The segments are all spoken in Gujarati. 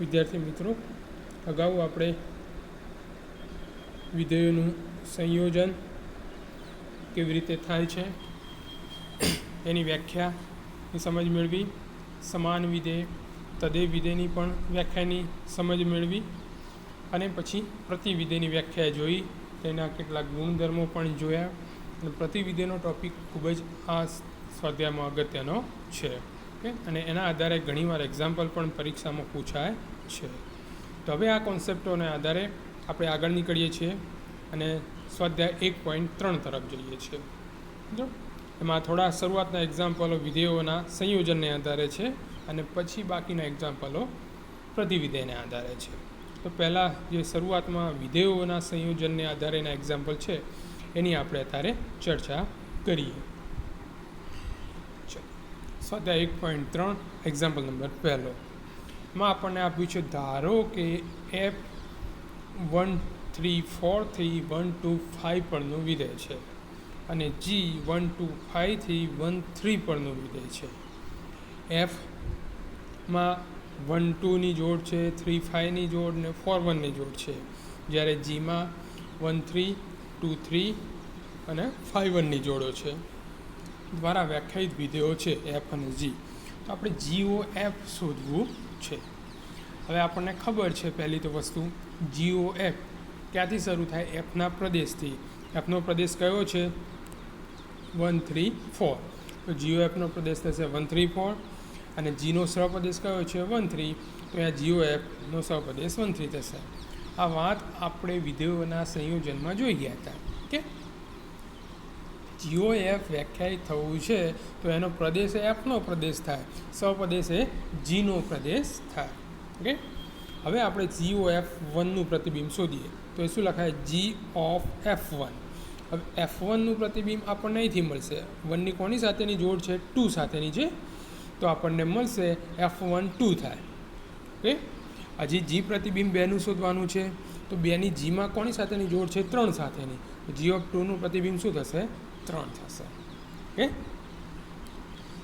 વિદ્યાર્થી મિત્રો, અગાઉ આપણે વિધેયોનું સંયોજન કેવી રીતે થાય છે એની વ્યાખ્યાની સમજ મેળવી, સમાન વિધેય તદેવ વિધેયની પણ વ્યાખ્યાની સમજ મેળવી અને પછી પ્રતિવિધેયની વ્યાખ્યા જોઈ, તેના કેટલાક ગુણધર્મો પણ જોયા અને પ્રતિવિધેયનો ટૉપિક ખૂબ જ આ સ્વાધ્યાયમાં અગત્યનો છે. ઓકે, અને એના આધારે ઘણીવાર એક્ઝામ્પલ પણ પરીક્ષામાં પૂછાય છે. તો હવે આ કોન્સેપ્ટોને આધારે આપણે આગળ નીકળીએ છીએ અને સ્વાધ્યાય 1.3 તરફ જઈએ છીએ. જો એમાં થોડા શરૂઆતના એક્ઝામ્પલો વિધેયોના સંયોજનને આધારે છે અને પછી બાકીના એક્ઝામ્પલો પ્રતિવિધેયને આધારે છે. તો પહેલાં જે શરૂઆતમાં વિધેયોના સંયોજનને આધારેના એક્ઝામ્પલ છે એની આપણે અત્યારે ચર્ચા કરીએ. સ્વાધ્યાય 1.3 એક્ઝામ્પલ નંબર પહેલો. માં આપણને આપ્યું છે, ધારો કે એફ 1 3 4 થી 1 2 5 પરનું વિધેય છે અને જી 1 2 5 થી 1 3 પરનું વિધેય છે. એફમાં 1 2ની જોડ છે, 3 5ની જોડ ને 4 1ની જોડ છે, જ્યારે જીમાં 1 3 2 3 અને 5 1ની જોડો છે દ્વારા વ્યાખ્યાયિત વિધેયો છે એફ અને જી. તો આપણે જીઓ એફ શોધવું છે. હવે આપણને ખબર છે પહેલી તો વસ્તુ, જીઓ એફ ક્યાંથી શરૂ થાય? એફના પ્રદેશથી. એફનો પ્રદેશ કયો છે? 1 3 4. તો જીઓ એફનો પ્રદેશ થશે 1 3 4 અને જીનો સહપ્રદેશ કયો છે? 1 3. તો અહીંયા જીઓ એફનો સહપ્રદેશ 1 3 થશે. આ વાત આપણે વિધેયોના સંયોજનમાં જોઈ ગયા હતા કે જીઓ એફ વ્યાખ્યાયિત થવું છે તો એનો પ્રદેશ એ એફનો પ્રદેશ થાય, સહપ્રદેશ એ જીનો પ્રદેશ થાય. ઓકે, હવે આપણે જીઓ એફ 1નું પ્રતિબિંબ શોધીએ તો એ શું લખાય? જી ઓફ એફ 1. હવે એફ 1નું પ્રતિબિંબ આપણને અહીંથી મળશે. 1ની કોની સાથેની જોડ છે? 2 સાથેની છે. તો આપણને મળશે એફ 1 2 થાય. ઓકે, હજી જી પ્રતિબિંબ 2નું શોધવાનું છે. તો 2ની જીમાં કોની સાથેની જોડ છે? 3 સાથેની. જી ઓફ 2નું પ્રતિબિંબ શું થશે? 3 થશે. ઓકે,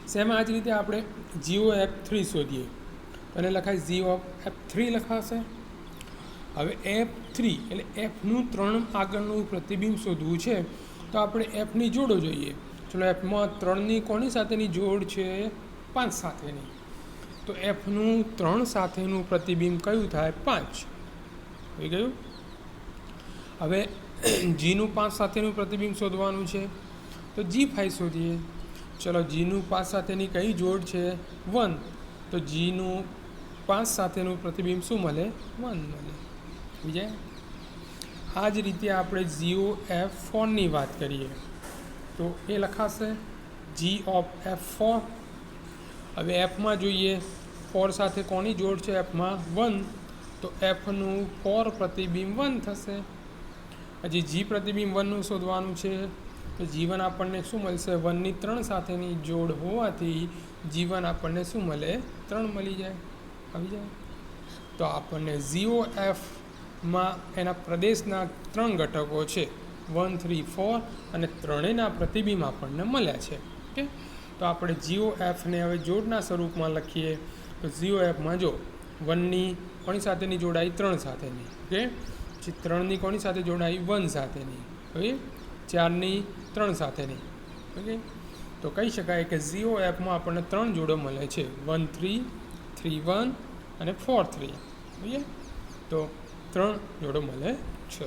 સેમ આ જ રીતે આપણે જીઓ એફ 3 શોધીએ અને લખાય જી ઓફ એફ 3 લખાશે. હવે એફ 3 એટલે એફનું 3 આગળનું પ્રતિબિંબ શોધવું છે તો આપણે એફની જોડો જોઈએ. ચલો, એફમાં 3ની કોની સાથેની જોડ છે? 5 સાથેની. તો એફનું 3 સાથેનું પ્રતિબિંબ કયું થાય? 5 થઈ ગયું. હવે જીનું 5 સાથેનું પ્રતિબિંબ શોધવાનું છે તો જી 5 શોધીએ. ચલો, જીનું 5 સાથેની કઈ જોડ છે? 1. તો જીનું 5 સાથેનું પ્રતિબિંબ શું મળે? 1 મળે. બીજા આ જ રીતે આપણે જીઓ એફ 4ની વાત કરીએ તો એ લખાશે જી ઓફ એફ 4. હવે એફમાં જોઈએ 4 સાથે કોની જોડ છે? એફમાં 1. તો એફનું 4 પ્રતિબિંબ 1 થશે. હજી જી પ્રતિબિંબ 1નું શોધવાનું છે તો જીવન આપણને શું મળશે? 1ની 3 સાથેની જોડ હોવાથી જીવન આપણને શું મળે? 3 મળી જાય. આવી જાય. તો આપણને જીઓ એફમાં એના પ્રદેશના 3 ઘટકો છે, 1 3 4 અને ત્રણેયના પ્રતિબિંબ આપણને મળ્યા છે. ઓકે, તો આપણે જીઓ એફને હવે જોડના સ્વરૂપમાં લખીએ તો જીઓ એફમાં જો 1ની કોની સાથેની જોડાઈ? 3 સાથેની. ઓકે, પછી 3ની કોની સાથે જોડાઈ? 1 સાથેની. ઓકે, 4ની 3 સાથેની. ઓકે, તો કહી શકાય કે જીઓ એફમાં આપણને 3 જોડો મળે છે, 1 3 3 1 અને 4 3. ઓકે, તો 3 જોડો મળે છે.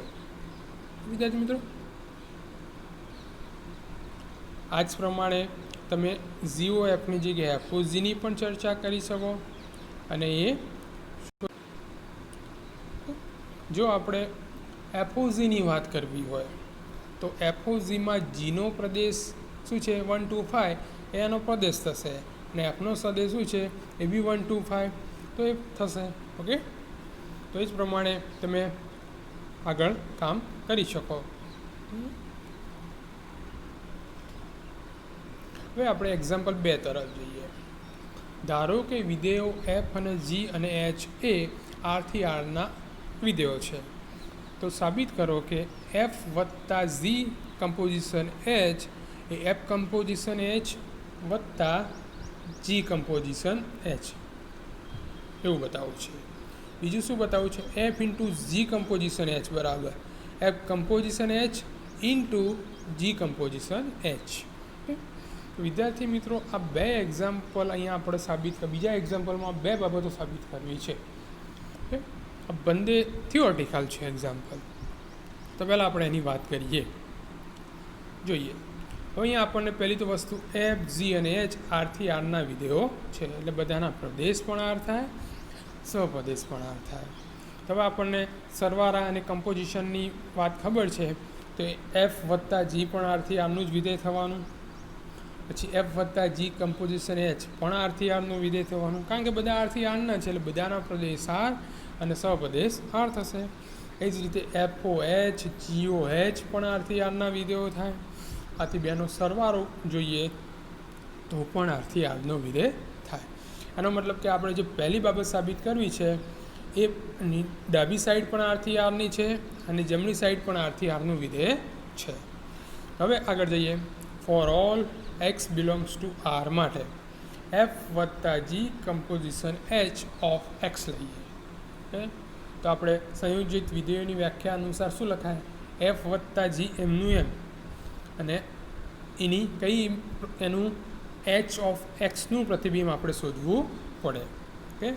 વિદ્યાર્થી મિત્રો, આ જ પ્રમાણે તમે જીઓ એફની જગ્યાએ એફઓજીની પણ ચર્ચા કરી શકો. અને એ જો આપણે એફઓજીની વાત કરવી હોય તો એફઓજીમાં જીનો પ્રદેશ શું છે? 1 2 5 એનો પ્રદેશ થશે અને એફનો સદેશ શું છે? એ બી 1 2 5. તો એ થશે. ઓકે, તો એ જ પ્રમાણે તમે આગળ કામ કરી શકો. હવે આપણે એક્ઝામ્પલ 2 તરફ જઈએ. ધારો કે વિધેયો એફ અને જી અને એચ એ આરથી આરના વિધેયો છે. તો સાબિત કરો કે એફ વત્તા ઝી કમ્પોઝિશન એચ એ એફ કમ્પોઝિશન એચ વત્તા જી કમ્પોઝિશન એચ એવું બતાવવું છે. બીજું શું બતાવ્યું છે, F into G composition H બરાબર F composition H into G composition H. વિદ્યાર્થી મિત્રો, આ બે એક્ઝામ્પલ અહીંયા આપણે બીજા એક્ઝામ્પલમાં બે બાબતો સાબિત કરવી છે. ઓકે, આ બંને થિયોરિટિકલ છે એક્ઝામ્પલ. તો પહેલાં આપણે એની વાત કરીએ, જોઈએ. હવે અહીંયા આપણને પહેલી તો વસ્તુ એફ, જી અને એચ આરથી આરના વિધેયો છે, એટલે બધાના પ્રદેશ પણ આર થાય, સહપ્રદેશ પણ આર થાય. તો હવે આપણને સરવાળા અને કમ્પોઝિશનની વાત ખબર છે, તો એફ વત્તા જી પણ આરથી આરનું જ વિધેય થવાનું. પછી એફ વત્તા જી કમ્પોઝિશન એચ પણ આરથી આરનું વિધેય થવાનું, કારણ કે બધા આરથી આરના છે, એટલે બધાના પ્રદેશ આર અને સહપ્રદેશ આર થશે. એ જ રીતે એફઓ એચ, જીઓ એચ પણ આરથી આરના વિધેયો થાય. આથી બેનો સરવાળો જોઈએ તો પણ આરથી આરનો વિધેય થાય. આનો મતલબ કે આપણે જે પહેલી બાબત સાબિત કરવી છે એ ડાબી સાઈડ પણ આરથી આરની છે અને જમણી સાઈડ પણ આરથી આરનું વિધેય છે. હવે આગળ જઈએ. For all X belongs to R માટે એફ વત્તા G composition H of X લઈએ. ઓકે, તો આપણે સંયોજિત વિધેયોની વ્યાખ્યા અનુસાર શું લખાય, એફ વત્તા જી એમનું એમ અને એનું એચ ઓફ એક્સનું પ્રતિબિંબ આપણે શોધવું પડે. ઓકે,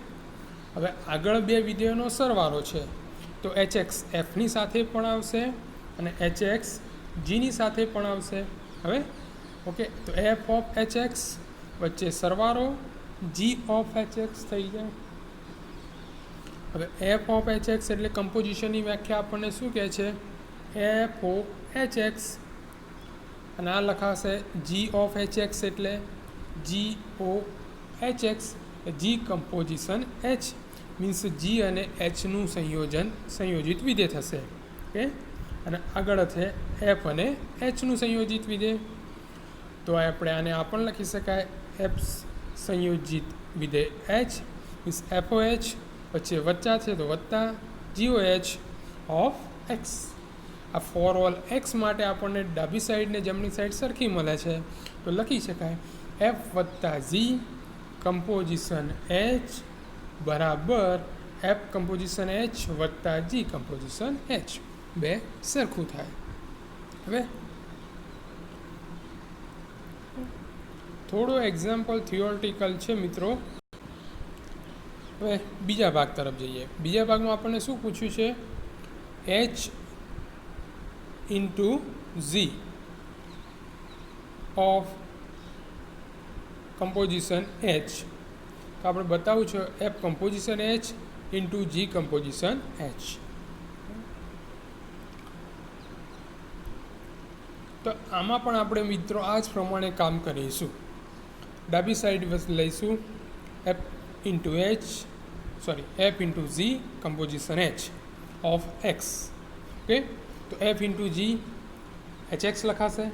હવે આગળ બે વિધેયોનો સરવાળો છે, તો એચ એક્સ એફની સાથે પણ આવશે અને એચ એક્સ જીની સાથે પણ આવશે. હવે ઓકે, તો એફ ઓફ એચ એક્સ વચ્ચે સરવાળો જી ઓફ એચ એક્સ થઈ જાય. હવે એફ ઓફ એચ એક્સ એટલે કમ્પોઝિશનની વ્યાખ્યા આપણને શું કહે છે, એફ ઓ એચ એક્સ અને આ લખાશે જી ઓફ એચ એક્સ એટલે જી ઓ એચ એક્સ, જી કમ્પોઝિશન એચ મીન્સ જી અને એચનું સંયોજિત વિધેય થશે. ઓકે, અને આગળ છે એફ અને એચનું સંયોજિત વિધેય, તો આપણે આને આ પણ લખી શકાય એફ સંયોજિત વિધેય એચ મીન્સ એફઓ એચ, વચ્ચે વચ્ચા છે તો વત્તા જીઓ એચ ઓફ એક્સ. આ ફોર ઓલ એક્સ માટે આપણને ડાબી સાઈડ ને જમણી સાઈડ સરખી મળે છે, તો લખી શકાય એફ વત્તા ઝી કમ્પોઝિશન એચ બરાબર એફ કમ્પોઝિશન એચ વત્તા જી કમ્પોઝિશન એચ, બે સરખું થાય. હવે થોડો એક્ઝામ્પલ થિયોરિટિકલ છે મિત્રો. હવે બીજા ભાગ તરફ જઈએ. બીજા ભાગમાં આપણને શું પૂછ્યું છે, H into Zee of composition H. તો આપણે બતાવવું છે F composition H into G composition H. તો આમાં પણ આપણે મિત્રો આ જ પ્રમાણે કામ કરીશું. ડાબી સાઈડ લઈશું F into F into Z composition H of X. Okay, તો F into G H X લખાશે,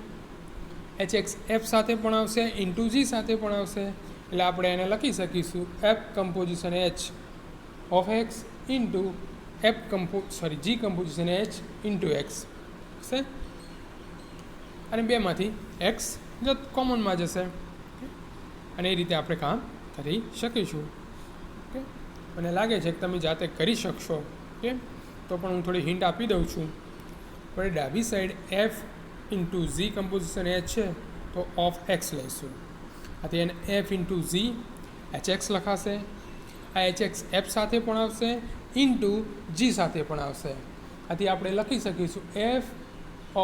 એચ એક્સ એફ સાથે પણ આવશે, ઇન્ટુ જી સાથે પણ આવશે, એટલે આપણે એને લખી શકીશું F composition H of X into G composition H into X છે. અને બેમાંથી એક્સ કોમનમાં જશે અને એ રીતે આપણે કામ કરી શકીશું. ઓકે, મને લાગે છે કે તમે જાતે કરી શકશો. ઓકે, તો પણ હું થોડી હિન્ટ આપી દઉં છું. પણ ડાબી side F into Z composition H છે તો ઓફ એક્સ લઈશું. આથી એને F into Zee H X લખાશે. આ એચ એક્સ એફ સાથે પણ આવશે, ઇન્ટુ જી સાથે પણ આવશે. આથી આપણે લખી શકીશું એફ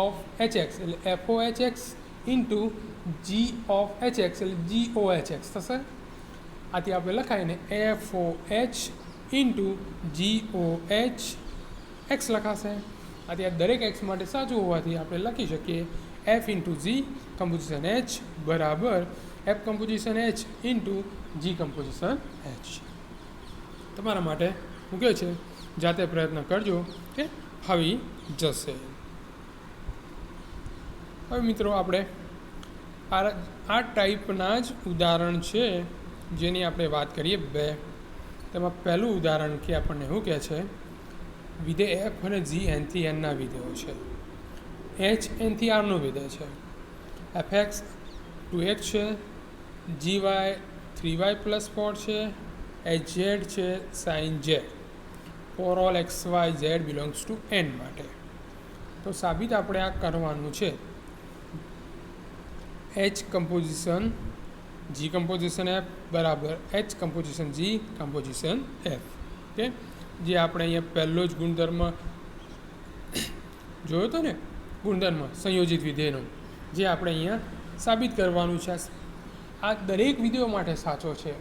ઓફ એચ એક્સ એટલે F o H X into G of H X એટલે જી ઓ એચ એક્સ થશે. આથી આપણે લખાઈને F o H into G o H X લખાશે. આથી આ દરેક એક્સ માટે સાચું હોવાથી આપણે લખી શકીએ F into Z composition H બરાબર F composition H into G composition H. તમારા માટે મૂક્યો છે, જાતે પ્રયત્ન કરજો કે ફાવી જશે. હવે મિત્રો આપણે આ ટાઈપના જ ઉદાહરણ છે જેની આપણે વાત કરીએ બે. તેમાં પહેલું ઉદાહરણ કે આપણને શું કહે છે, વિધેય એફ અને જી એનથી એનના વિધેયો છે. એચ એનથી આરનું વિધેય છે. એફ એક્સ 2x છે, gy 3y + 4 છે, એચ ઝેડ છે sin z. For all X Y Z belongs to N માટે. તો સાબિત આપણે આ કરવાનું છે. H composition G composition F બરાબર H composition G composition F. Okay, જે આપણે અહીંયા પહેલો જ ગુણધર્મ જોયો હતો ને, ગુણધર્મ સંયોજિત વિધેયનો, જે આપણે અહીંયા સાબિત કરવાનું છે. આ દરેક વિધેયો માટે સાચો છે.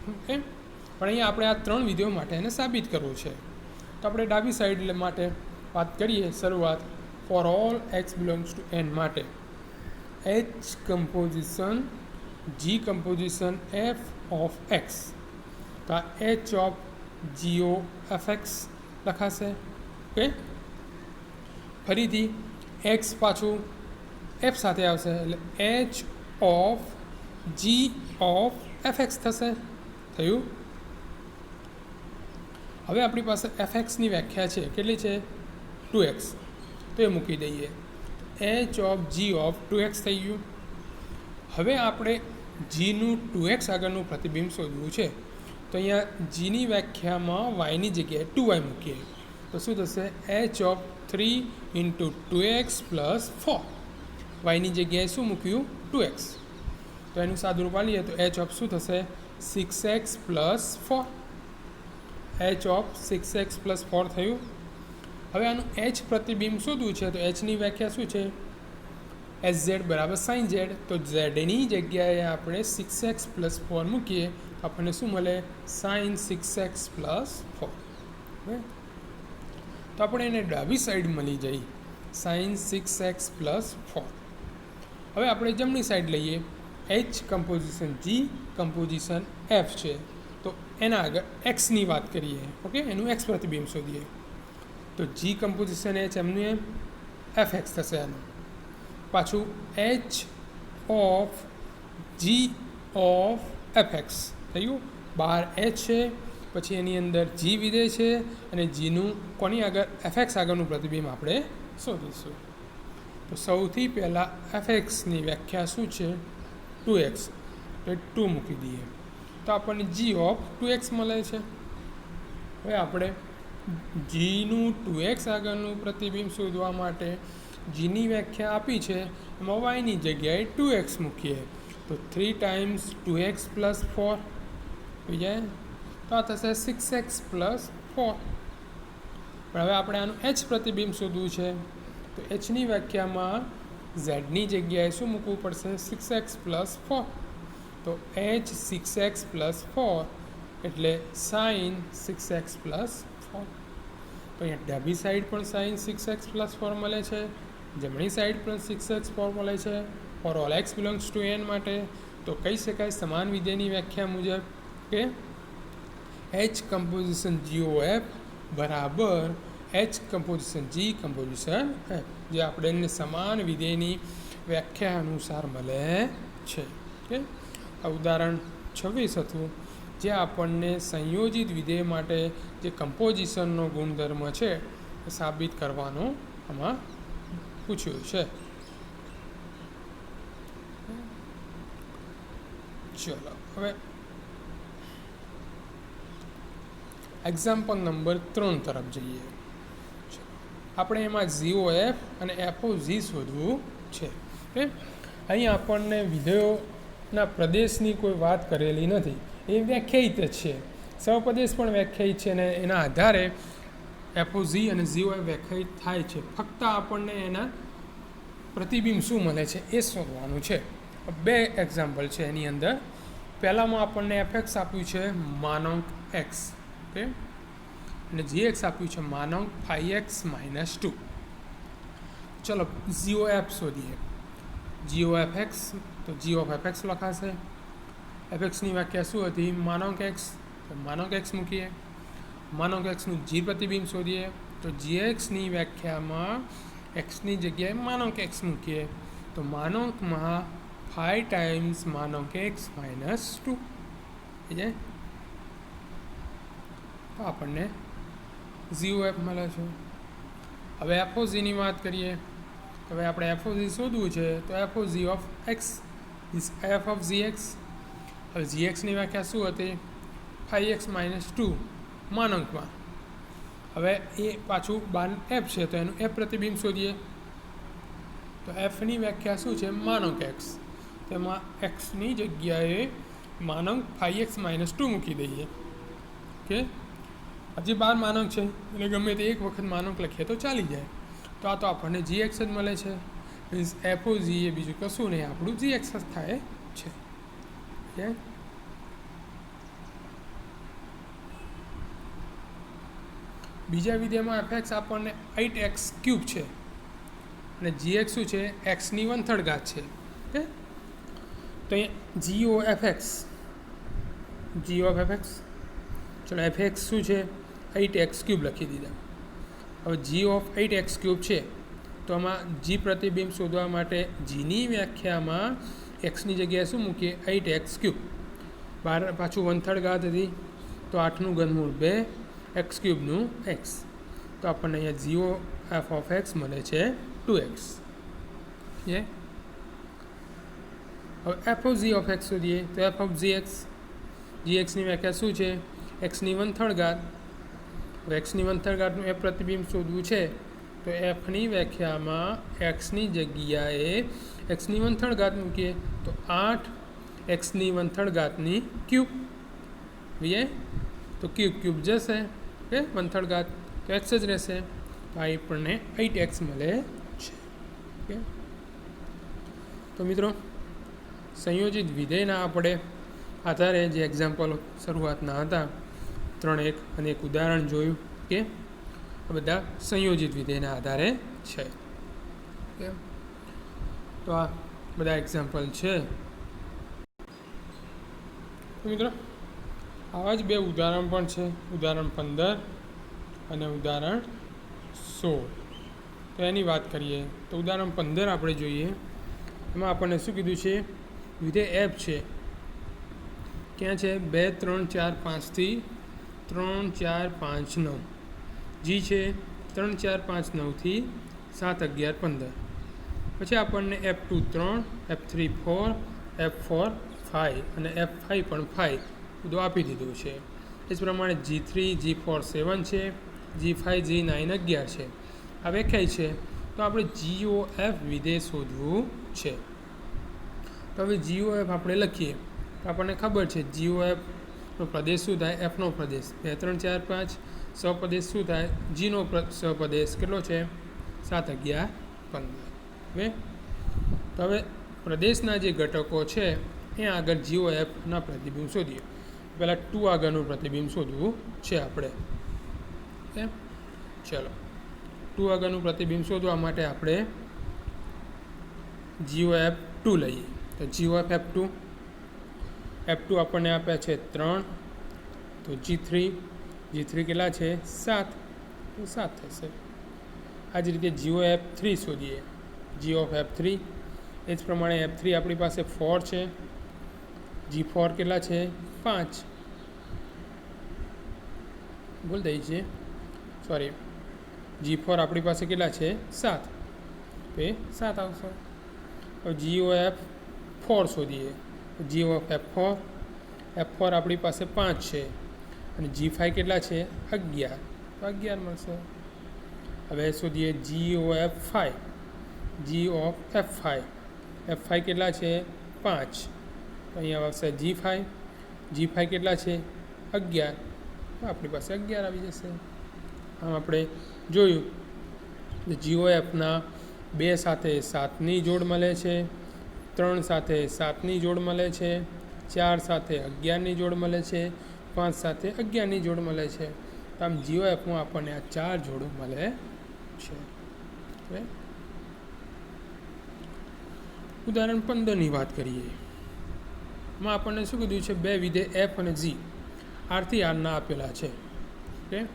ઓકે, પણ અહીંયા આપણે આ 3 વિધેયો માટે એને સાબિત કરવું છે. તો આપણે ડાબી સાઈડ માટે વાત કરીએ. શરૂઆત for all X belongs to N માટે H composition G composition F of X. તો આ H of G O F X લખાશે. ઓકે, ફરીથી એક્સ પાછું એફ સાથે આવશે એટલે H of G of F X થશે. થયું. હવે આપણી પાસે એફ એક્સની વ્યાખ્યા છે, કેટલી છે? 2x. તો એ મૂકી દઈએ. H of G of 2x થઈ ગયું. હવે આપણે જીનું 2x આગળનું પ્રતિબિંબ શોધવું છે. તો અહીંયા જીની વ્યાખ્યામાં વાયની જગ્યાએ 2y મૂકીએ તો શું થશે? H of 3 into 2x plus 4. વાયની જગ્યાએ શું મૂક્યું? 2x. તો એનું સાદુરૂપ આલીએ તો એચ ઓફ શું થશે? 6x plus 4. H of 6x plus 4 થયું. હવે આનું એચ પ્રતિબિંબ શોધવું છે. તો એચની વ્યાખ્યા શું છે? એસ ઝેડ બરાબર સાઇન ઝેડ. તો ઝેડની જગ્યાએ આપણે 6x પ્લસ 4 મૂકીએ તો આપણને શું મળે? Sine 6x plus 4. તો આપણે એને ડાબી સાઈડ મળી જઈ સાઇન 6x પ્લસ 4. હવે આપણે જમણી સાઈડ લઈએ. H composition G composition F છે. તો એના આગળ એક્સની વાત કરીએ. ઓકે, એનું એક્સ પ્રતિબિંબ શોધીએ. તો જી કમ્પોઝિશન એચ એમનું એમ એફ એક્સ થશે. એનું પાછું H of G of F X થયું. બહાર એચ છે, પછી એની અંદર જી વિધેય છે અને જીનું કોની આગળ? એફ એક્સ આગળનું પ્રતિબિંબ આપણે શોધીશું. તો સૌથી પહેલાં એફ એક્સની વ્યાખ્યા શું છે? 2x. તો 2 મૂકી દઈએ તો આપણને જી ઓફ 2x મળે છે. હવે આપણે જીનું 2x આગળનું પ્રતિબિંબ શોધવા માટે જીની વ્યાખ્યા આપી છે, એમાં વાયની જગ્યાએ 2x મૂકીએ તો 3 ટાઈમ્સ 2x પ્લસ 4 થઈ જાય. તો આ થશે 6x પ્લસ 4. પણ હવે આપણે આનું એચ પ્રતિબિંબ શોધવું છે. તો એચની વ્યાખ્યામાં ઝેડની જગ્યાએ શું મૂકવું પડશે? 6x plus 4. તો એચ 6x પ્લસ 4 એટલે સાઇન 6x પ્લસ 4. તો અહીંયા ડાબી સાઈડ પણ સાઇન 6x પ્લસ 4 મળે છે, જમણી સાઈડ પણ 6x 4 મળે છે. For all X belongs to N માટે તો કહી શકાય સમાન વિધેયની વ્યાખ્યા મુજબ કે એચ કમ્પોઝિશન જીઓ એફ બરાબર H composition G composition F, જે આપણને સમાન વિધેયની વ્યાખ્યા અનુસાર મળે છે. ઓકે, આ ઉદાહરણ 26 હતું, જે આપણને સંયોજિત વિધેય માટે જે કમ્પોઝિશનનો ગુણધર્મ છે એ સાબિત કરવાનું આમાં પૂછ્યું છે. ચલો હવે એક્ઝામ્પલ નંબર 3 તરફ જઈએ. આપણે એમાં ઝીઓ એફ અને એફઓ ઝી શોધવું છે. ઓકે, અહીં આપણને વિધેયોના પ્રદેશની કોઈ વાત કરેલી નથી, એ વ્યાખ્યાયિત જ છે. સહપ્રદેશ પણ વ્યાખ્યાયિત છે અને એના આધારે એફઓ ઝી અને ઝીઓ એફ વ્યાખ્યાયિત થાય છે. ફક્ત આપણને એના પ્રતિબિંબ શું મળે છે એ શોધવાનું છે. 2 એક્ઝામ્પલ છે એની અંદર. પહેલામાં આપણને એફ એક્સ આપ્યું છે માનાંક એક્સ. ઓકે, અને જી એક્સ આપ્યું છે માનાંક 5x - 2. ચલો ઝીઓ એફ શોધીએ. જીઓ એફ એક્સ, તો જી ઓફ એફ એક્સ લખાશે. એફ એક્સની વ્યાખ્યા શું હતી? માનાંક એક્સ. તો માનાંક એક્સ મૂકીએ. માનાંક એક્સનું જી પ્રતિબિંબ શોધીએ. તો જી એક્સની વ્યાખ્યામાં એક્સની જગ્યાએ માનાંક એક્સ મૂકીએ તો માનાંકમાં 5 ટાઈમ્સ માનાંક એક્સ - 2 થઈ જાય. તો આપણને ઝીઓ એફ મળે છે. હવે એફઓ ઝીની વાત કરીએ. હવે આપણે એફઓ ઝી શોધવું છે તો FO Zee of x is F of Zee x. હવે જી એક્સની વ્યાખ્યા શું હતી? 5x - 2 માનાંકમાં હવે એ પાછું બાર એફ છે તો એનું એફ પ્રતિબિંબ શોધીએ. તો એફની વ્યાખ્યા શું છે? માનક એક્સ. તેમાં એક્સની જગ્યાએ માનક 5x-2 મૂકી દઈએ. ઓકે, હજી 12 માનક છે એટલે ગમે તે એક વખત માનક લખીએ તો ચાલી જાય. તો આ તો આપણને જી એક્સ જ મળે છે. મીન્સ એફઓ જી એ બીજું કશું નહીં, આપણું જી એક્સ જ થાય છે. ઓકે, બીજા વિધેયમાં એફ એક્સ આપણને 8x³ છે અને જી એક્સ શું છે? એક્સની 1/3 ઘાત છે. ઓકે, તો અહીંયા G O F X, G of F X, ચલો એફ એક્સ શું છે? 8x³ લખી દીધા. હવે જી ઓફ 8x³ છે તો આમાં જી પ્રતિબિંબ શોધવા માટે જીની વ્યાખ્યામાં એક્સની જગ્યાએ શું મૂકીએ? 8x³. બાર પાછું 1/3 ઘાત હતી તો 8નું ઘનમૂળ 2, x³ નું x. તો આપણને અહીંયા G O F of X મળે છે 2x. એ હવે F of G of X શોધીએ તો F of G X, G એક્સની વ્યાખ્યા શું છે? એક્સની 1/3 ઘાત. હવે એક્સની 1/3 ઘાતનું એફ પ્રતિબિંબ શોધવું છે તો એફની વ્યાખ્યામાં એક્સની જગ્યાએ એક્સની 1/3 ઘાત મૂકીએ તો 8 એક્સની 1/3 ઘાતની ક્યુબ. વીએ તો ક્યુબ જશે. ઓકે, 1/3 ઘાત તો એક્સ જ રહેશે. તો આ આપણને 8x મળે છે. ઓકે, તો મિત્રો સંયોજિત વિધેયના આપણે આધારે જે એક્ઝામ્પલ શરૂઆતના હતા 3-1 અને એક ઉદાહરણ જોયું કે આ બધા સંયોજિત વિધેયના આધારે છે. ઓકે, તો આ બધા એક્ઝામ્પલ છે. તો મિત્રો આવા જ બે ઉદાહરણ પણ છે, ઉદાહરણ 15 અને ઉદાહરણ 16. તો એની વાત કરીએ તો ઉદાહરણ 15 આપણે જોઈએ. એમાં આપણને શું કીધું છે? વિધેય એફ છે. ક્યાં છે? 2, 3, 4, 5 થી 3, 4, 5, 9. જી છે 3, 4, 5, 9 થી 7, 11, 15. પછી આપણને F2 3, F3 4, F4 5 અને F5 પણ 5 બધું આપી દીધું છે. એ જ પ્રમાણે G3 G4 7 છે, G5 G9 11 છે. આ વ્યાખ્યાય છે. તો આપણે GOF વિધેય શોધવું છે. તો હવે GOF આપણે લખીએ તો આપણને ખબર છે GOFનો પ્રદેશ શું થાય? એફનો પ્રદેશ 2, 3, 4, 5. સહપ્રદેશ શું થાય? જીનો સહપ્રદેશ કેટલો છે? 7, 11, 15. હવે તો હવે પ્રદેશના જે ઘટકો છે એ આગળ GOFના પ્રતિબિંબ શોધીએ. પહેલાં 2 આગળનું પ્રતિબિંબ શોધવું છે આપણે. ઓકે, ચલો 2 આગળનું પ્રતિબિંબ શોધવા માટે આપણે GOF2 લઈએ. તો GOF F2 આપણને આપ્યા છે 3. તો G3 કેટલા છે? 7. તો 7 થશે. આ જ રીતે GOF3 શોધીએ. GOF3 એ જ પ્રમાણે F3 આપણી પાસે 4 છે. G4 કેટલા છે? 5. ભૂલ થઈ છે, સોરી. G4 આપણી પાસે કેટલા છે? 7. તો એ 7 આવશે. હવે GOF4 શોધીએ. GOF4 આપણી પાસે 5 છે અને G5 કેટલા છે? 11. તો 11 મળશે. હવે શોધીએ GOF5. F5 કેટલા છે? 5. તો અહીંયા આવશે G5 કેટલા છે? 11. તો આપણી પાસે 11 આવી જશે. આમ આપણે જોયું GOFના 2 સાથે 7ની જોડ મળે છે, 3 સાથે 7ની જોડ મળે છે, 4 સાથે 11ની જોડ મળે છે, 5 સાથે 11ની જોડ મળે છે. તો આમ GOFમાં આપણને આ 4 જોડો મળે છે. ઉદાહરણ 15ની વાત કરીએ. એમાં આપણને શું કીધું છે? 2 વિધેય એફ અને જી આરથી આરના આપેલા છે. ઓકે,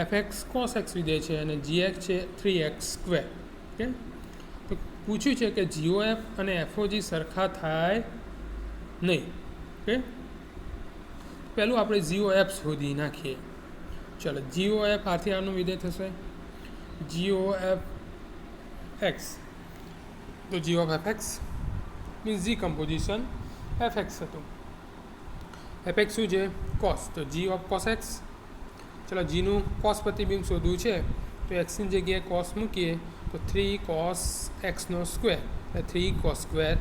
fx cos x વિધેય છે અને gx છે 3x². ઓકે, તો પૂછ્યું છે કે GOF અને FOG સરખા થાય નહીં. ઓકે, પહેલું આપણે GOF શોધી નાખીએ. ચલો GOF આરથી આરનું વિધેય થશે GOF x. તો GOF fx મીન્સ જી કમ્પોઝિશન fx હતું. fx શું છે? cos. તો G of cos x ચલો જીનું કોસ પ્રતિબિંબ શોધવું છે તો એક્સની જગ્યાએ કોસ મૂકીએ તો 3 cos x² એટલે 3 cos સ્ક્વેર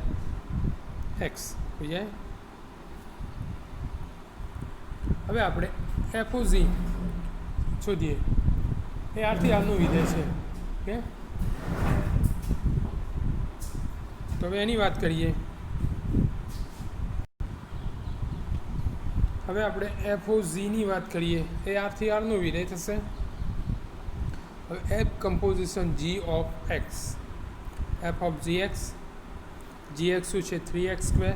એક્સ થઈ જાય. હવે આપણે એફઓઝી શોધીએ. એ આરથી આરનું વિધેય છે. ઓકે, તો હવે એની વાત કરીએ. હવે આપણે એફઓઝીની વાત કરીએ. એ આરથી આરનું વિધેય થશે. હવે F composition G of X, F of G X શું છે 3x².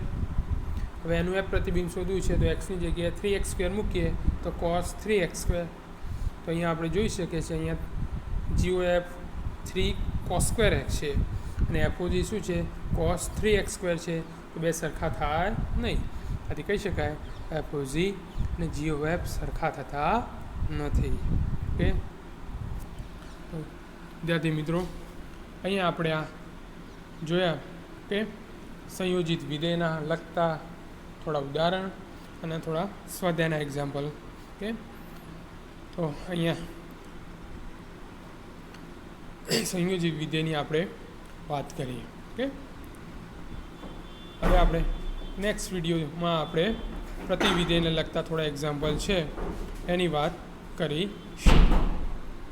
હવે એનું એફ પ્રતિબિંબ શોધવું છે તો એક્સની જગ્યાએ 3x² મૂકીએ તો cos 3x². તો અહીંયા આપણે જોઈ શકીએ છીએ અહીંયા GOF 3 cos² x છે અને એફઓજી શું છે cos 3x² છે. તો બે સરખા થાય નહીં. આથી કહી શકાય એફઓજી અને GOF સરખા થતા નથી. ઓકે, વિદ્યાર્થી મિત્રો, અહીંયા આપણે આ જોયા કે સંયોજિત વિધેયના લગતા થોડા ઉદાહરણ અને થોડા સ્વાધ્યાયના એક્ઝામ્પલ. ઓકે, તો અહીંયા સંયોજિત વિધેયની આપણે વાત કરીએ. ઓકે, હવે આપણે નેક્સ્ટ વિડીયોમાં આપણે પ્રતિવિધેયને લગતા થોડા એક્ઝામ્પલ છે એની વાત કરીશું.